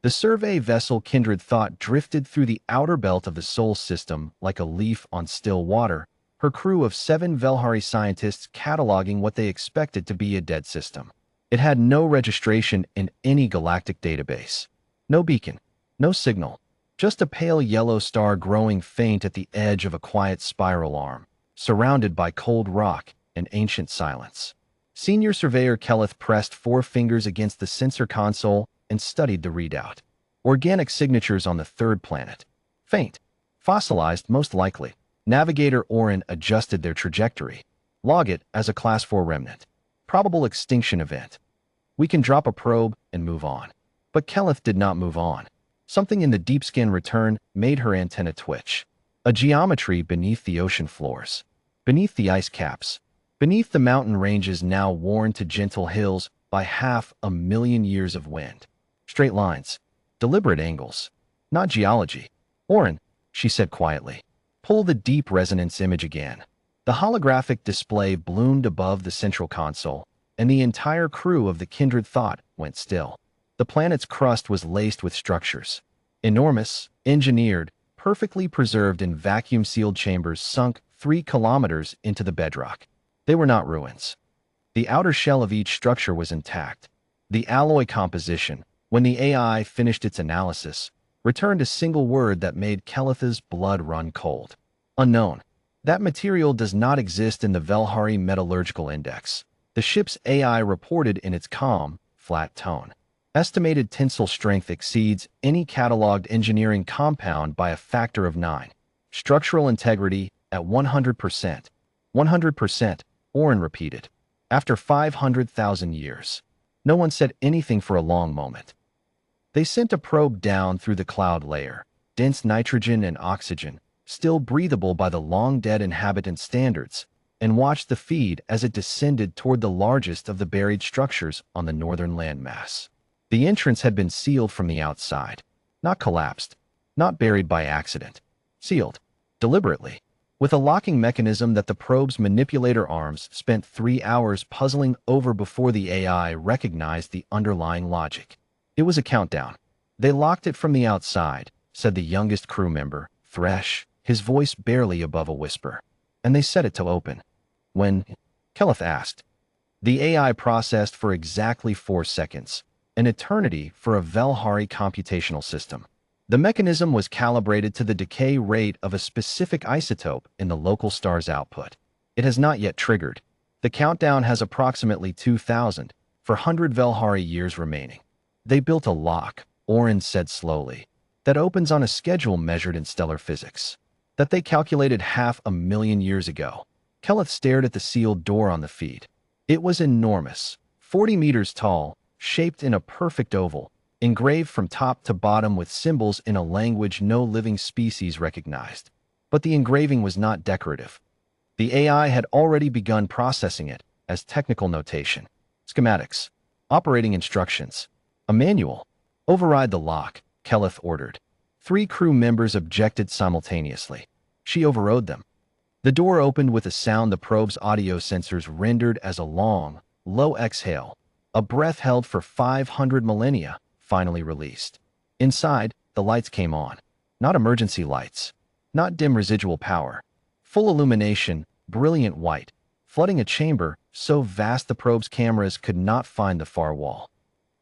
The survey vessel Kindred Thought drifted through the outer belt of the Sol system like a leaf on still water, her crew of 7 Velhari scientists cataloging what they expected to be a dead system. It had no registration in any galactic database. No beacon, no signal, just a pale yellow star growing faint at the edge of a quiet spiral arm, surrounded by cold rock and ancient silence. Senior Surveyor Kelleth pressed 4 fingers against the sensor console and studied the readout. Organic signatures on the 3rd planet. Faint. Fossilized, most likely. Navigator Orin adjusted their trajectory. Log it as a Class 4 remnant. Probable extinction event. We can drop a probe and move on. But Kelleth did not move on. Something in the deep skin return made her antenna twitch. A geometry beneath the ocean floors. Beneath the ice caps. Beneath the mountain ranges now worn to gentle hills by 500,000 years of wind. Straight lines. Deliberate angles. Not geology. Orin, she said quietly. Pull the deep resonance image again. The holographic display bloomed above the central console, and the entire crew of the Kindred Thought went still. The planet's crust was laced with structures. Enormous, engineered, perfectly preserved in vacuum-sealed chambers sunk 3 kilometers into the bedrock. They were not ruins. The outer shell of each structure was intact. The alloy composition, when the AI finished its analysis, returned a single word that made Kelleth's blood run cold. Unknown. That material does not exist in the Velhari Metallurgical Index. The ship's AI reported in its calm, flat tone. Estimated tensile strength exceeds any cataloged engineering compound by a factor of 9. Structural integrity at 100%. 100%, Orin repeated. After 500,000 years. No one said anything for a long moment. They sent a probe down through the cloud layer, dense nitrogen and oxygen, still breathable by the long-dead inhabitant standards, and watched the feed as it descended toward the largest of the buried structures on the northern landmass. The entrance had been sealed from the outside, not collapsed, not buried by accident, sealed, deliberately, with a locking mechanism that the probe's manipulator arms spent 3 hours puzzling over before the AI recognized the underlying logic. It was a countdown. They locked it from the outside, said the youngest crew member, Thresh, his voice barely above a whisper. And they set it to open. When? Kelleth asked. The AI processed for exactly 4 seconds, an eternity for a Velhari computational system. The mechanism was calibrated to the decay rate of a specific isotope in the local star's output. It has not yet triggered. The countdown has approximately 2,400 Velhari years remaining. They built a lock, Orin said slowly, that opens on a schedule measured in stellar physics. That they calculated 500,000 years ago. Kelleth stared at the sealed door on the feed. It was enormous, 40 meters tall, shaped in a perfect oval, engraved from top to bottom with symbols in a language no living species recognized. But the engraving was not decorative. The AI had already begun processing it as technical notation. Schematics. Operating instructions. A manual. Override the lock, Kelleth ordered. 3 crew members objected simultaneously. She overrode them. The door opened with a sound the probe's audio sensors rendered as a long, low exhale, a breath held for 500 millennia, finally released. Inside, the lights came on. Not emergency lights. Not dim residual power. Full illumination, brilliant white, flooding a chamber so vast the probe's cameras could not find the far wall.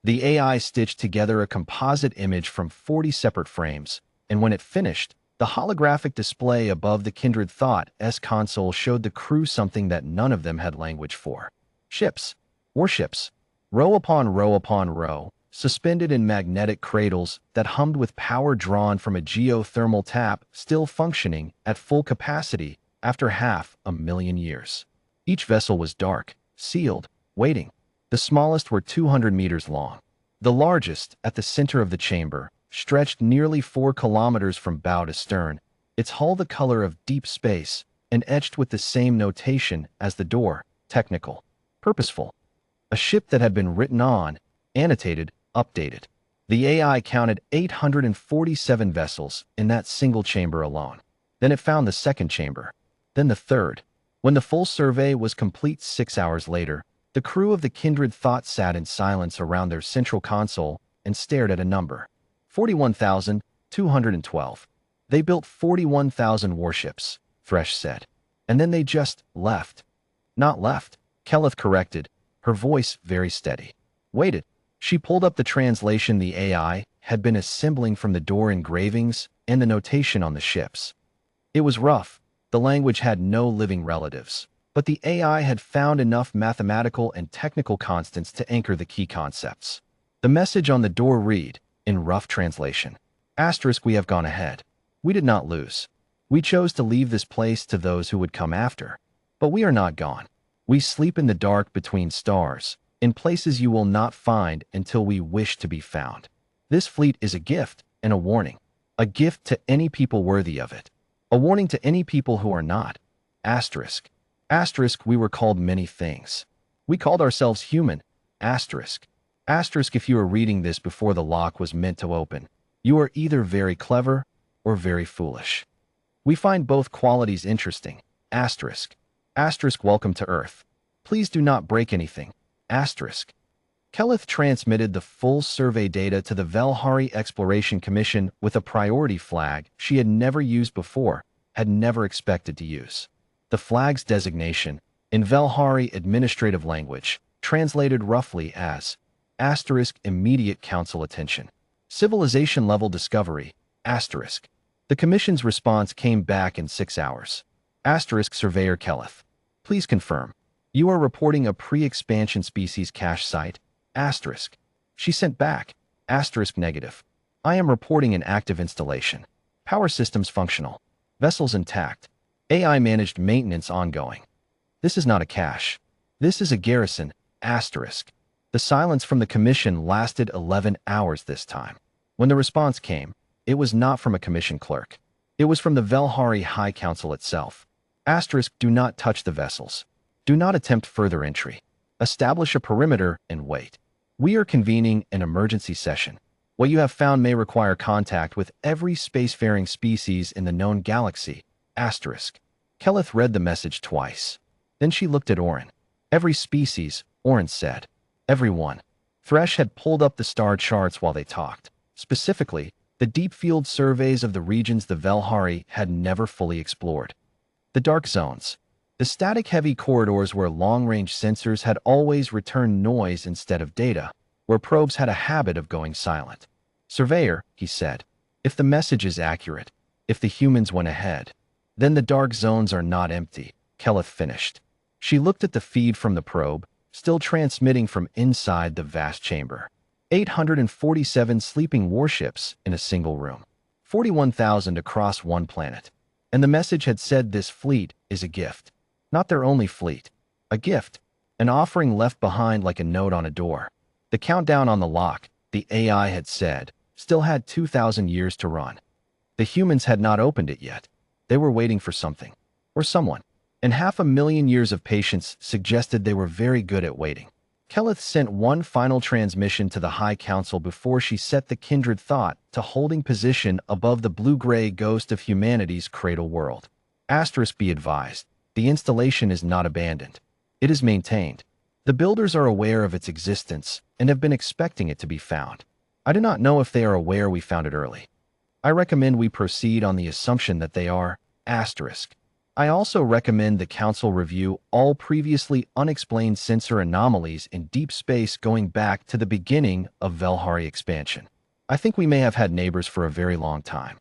The AI stitched together a composite image from 40 separate frames, and when it finished, the holographic display above the Kindred Thought's console showed the crew something that none of them had language for. Ships. Warships. Row upon row upon row, suspended in magnetic cradles that hummed with power drawn from a geothermal tap still functioning at full capacity after 500,000 years. Each vessel was dark, sealed, waiting. The smallest were 200 meters long. The largest, at the center of the chamber, stretched nearly 4 kilometers from bow to stern, its hull the color of deep space and etched with the same notation as the door, technical, purposeful. A ship that had been written on, annotated, updated. The AI counted 847 vessels in that single chamber alone. Then it found the second chamber. Then the third. When the full survey was complete 6 hours later, the crew of the Kindred Thought sat in silence around their central console and stared at a number. 41,212. They built 41,000 warships, Thresh said. And then they just left. Not left, Keleth corrected, her voice very steady. Waited. She pulled up the translation the AI had been assembling from the door engravings and the notation on the ships. It was rough. The language had no living relatives, but the AI had found enough mathematical and technical constants to anchor the key concepts. The message on the door read, in rough translation, *, we have gone ahead. We did not lose. We chose to leave this place to those who would come after. But we are not gone. We sleep in the dark between stars, in places you will not find until we wish to be found. This fleet is a gift and a warning. A gift to any people worthy of it. A warning to any people who are not. Asterisk. Asterisk, we were called many things. We called ourselves human. Asterisk. Asterisk, if you are reading this before the lock was meant to open, you are either very clever or very foolish. We find both qualities interesting. Asterisk. Asterisk, welcome to Earth. Please do not break anything. Asterisk. Keleth transmitted the full survey data to the Velhari Exploration Commission with a priority flag she had never used before, had never expected to use. The flag's designation, in Velhari administrative language, translated roughly as asterisk immediate council attention. Civilization level discovery, asterisk. The commission's response came back in 6 hours. Asterisk Surveyor Keleth. Please confirm. You are reporting a pre-expansion species cache site? Asterisk. She sent back. Asterisk negative. I am reporting an active installation. Power systems functional. Vessels intact. AI managed maintenance ongoing. This is not a cache. This is a garrison. Asterisk. The silence from the commission lasted 11 hours this time. When the response came, it was not from a commission clerk. It was from the Velhari High Council itself. Asterisk, do not touch the vessels. Do not attempt further entry. Establish a perimeter and wait. We are convening an emergency session. What you have found may require contact with every spacefaring species in the known galaxy. Asterisk. Keleth read the message twice. Then she looked at Orin. Every species, Orin said. Every one. Thresh had pulled up the star charts while they talked. Specifically, the deep field surveys of the regions the Velhari had never fully explored. The dark zones. The static-heavy corridors where long-range sensors had always returned noise instead of data, where probes had a habit of going silent. Surveyor, he said, if the message is accurate, if the humans went ahead, then the dark zones are not empty, Keleth finished. She looked at the feed from the probe, still transmitting from inside the vast chamber. 847 sleeping warships in a single room. 41,000 across one planet. And the message had said this fleet is a gift. Not their only fleet. A gift. An offering left behind like a note on a door. The countdown on the lock, the AI had said, still had 2,000 years to run. The humans had not opened it yet. They were waiting for something. Or someone. And 500,000 years of patience suggested they were very good at waiting. Keleth sent one final transmission to the High Council before she set the kindred thought to holding position above the blue-gray ghost of humanity's cradle world. Asterisk, be advised. The installation is not abandoned. It is maintained. The builders are aware of its existence and have been expecting it to be found. I do not know if they are aware we found it early. I recommend we proceed on the assumption that they are. Asterisk. I also recommend the Council review all previously unexplained sensor anomalies in deep space going back to the beginning of Velhari expansion. I think we may have had neighbors for a very long time.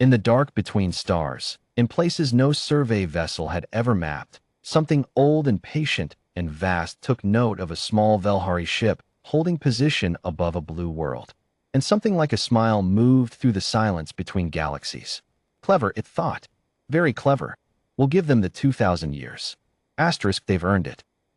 In the dark between stars, in places no survey vessel had ever mapped, something old and patient and vast took note of a small Velhari ship holding position above a blue world. And something like a smile moved through the silence between galaxies. Clever, it thought. Very clever. We'll give them the 2,000 years. Asterisk, they've earned it.